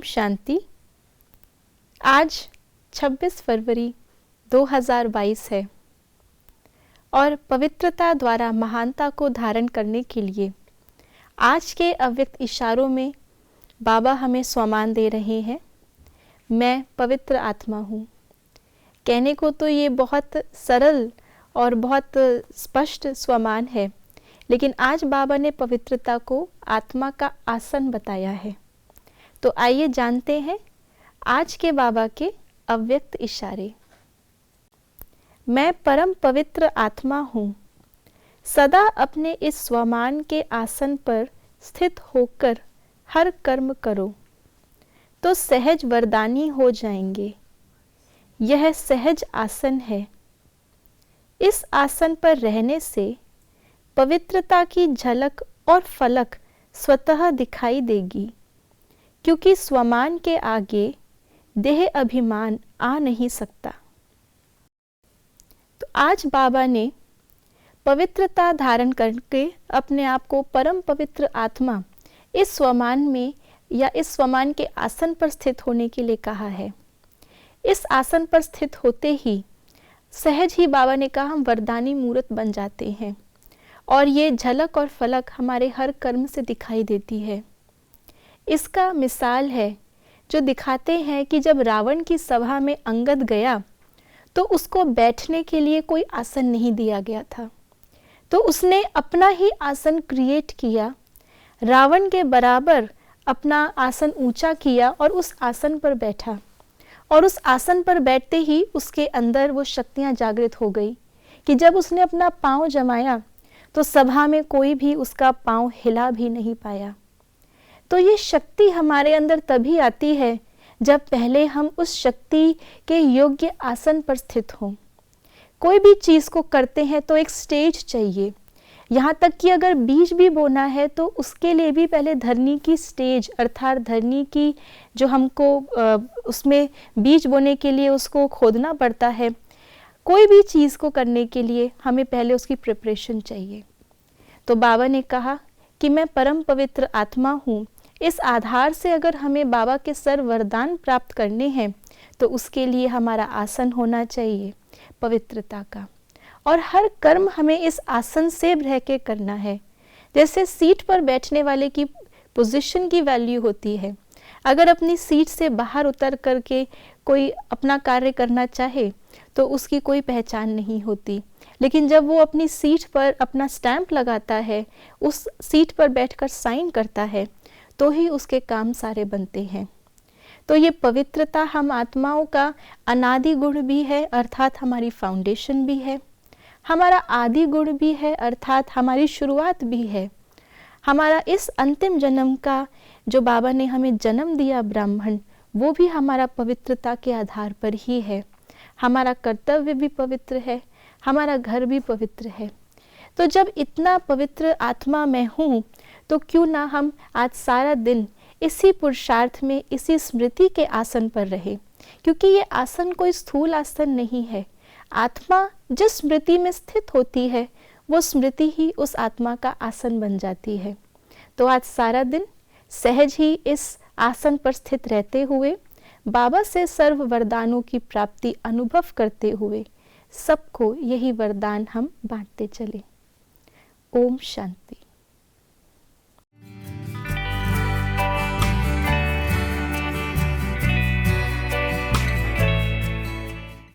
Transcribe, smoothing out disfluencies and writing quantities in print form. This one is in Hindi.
शांति। आज 26 फरवरी 2022 है और पवित्रता द्वारा महानता को धारण करने के लिए आज के अव्यक्त इशारों में बाबा हमें स्वमान दे रहे हैं। मैं पवित्र आत्मा हूँ। कहने को तो ये बहुत सरल और बहुत स्पष्ट स्वमान है, लेकिन आज बाबा ने पवित्रता को आत्मा का आसन बताया है। तो आइए जानते हैं आज के बाबा के अव्यक्त इशारे। मैं परम पवित्र आत्मा हूँ। सदा अपने इस स्वमान के आसन पर स्थित होकर हर कर्म करो तो सहज वरदानी हो जाएंगे। यह सहज आसन है। इस आसन पर रहने से पवित्रता की झलक और फलक स्वतः दिखाई देगी, क्योंकि स्वमान के आगे देह अभिमान आ नहीं सकता। तो आज बाबा ने पवित्रता धारण करके अपने आप को परम पवित्र आत्मा इस स्वमान में या इस स्वमान के आसन पर स्थित होने के लिए कहा है। इस आसन पर स्थित होते ही सहज ही बाबा ने कहा हम वरदानी मूर्त बन जाते हैं और ये झलक और फलक हमारे हर कर्म से दिखाई देती है। इसका मिसाल है जो दिखाते हैं कि जब रावण की सभा में अंगद गया तो उसको बैठने के लिए कोई आसन नहीं दिया गया था, तो उसने अपना ही आसन क्रिएट किया, रावण के बराबर अपना आसन ऊंचा किया और उस आसन पर बैठा। और उस आसन पर बैठते ही उसके अंदर वो शक्तियां जागृत हो गई कि जब उसने अपना पांव जमाया तो सभा में कोई भी उसका पांव हिला भी नहीं पाया। तो ये शक्ति हमारे अंदर तभी आती है जब पहले हम उस शक्ति के योग्य आसन पर स्थित हों। कोई भी चीज़ को करते हैं तो एक स्टेज चाहिए। यहाँ तक कि अगर बीज भी बोना है तो उसके लिए भी पहले धरनी की स्टेज अर्थात धरनी की जो हमको उसमें बीज बोने के लिए उसको खोदना पड़ता है। कोई भी चीज़ को करने के लिए हमें पहले उसकी प्रिपरेशन चाहिए। तो बाबा ने कहा कि मैं परम पवित्र आत्मा हूँ। इस आधार से अगर हमें बाबा के सर्व वरदान प्राप्त करने हैं तो उसके लिए हमारा आसन होना चाहिए पवित्रता का, और हर कर्म हमें इस आसन से रह के करना है। जैसे सीट पर बैठने वाले की पोजीशन की वैल्यू होती है। अगर अपनी सीट से बाहर उतर करके कोई अपना कार्य करना चाहे तो उसकी कोई पहचान नहीं होती, लेकिन जब वो अपनी सीट पर अपना स्टैंप लगाता है, उस सीट पर बैठकर साइन करता है, तो ही उसके काम सारे बनते हैं। तो ये पवित्रता हम आत्माओं का अनादि गुण भी है, अर्थात हमारी फाउंडेशन भी है। हमारा आदि गुण भी है, अर्थात हमारी शुरुआत भी है। हमारा इस अंतिम जन्म का जो बाबा ने हमें जन्म दिया ब्राह्मण, वो भी हमारा पवित्रता के आधार पर ही है। हमारा कर्तव्य भी पवित्र है, हमारा घर भी पवित्र है। तो जब इतना पवित्र आत्मा मैं हूँ तो क्यों ना हम आज सारा दिन इसी पुरुषार्थ में, इसी स्मृति के आसन पर रहे, क्योंकि ये आसन कोई स्थूल आसन नहीं है। आत्मा जिस स्मृति में स्थित होती है वो स्मृति ही उस आत्मा का आसन बन जाती है। तो आज सारा दिन सहज ही इस आसन पर स्थित रहते हुए बाबा से सर्व वरदानों की प्राप्ति अनुभव करते हुए सबको यही वरदान हम बांटते चले। ओम शांति।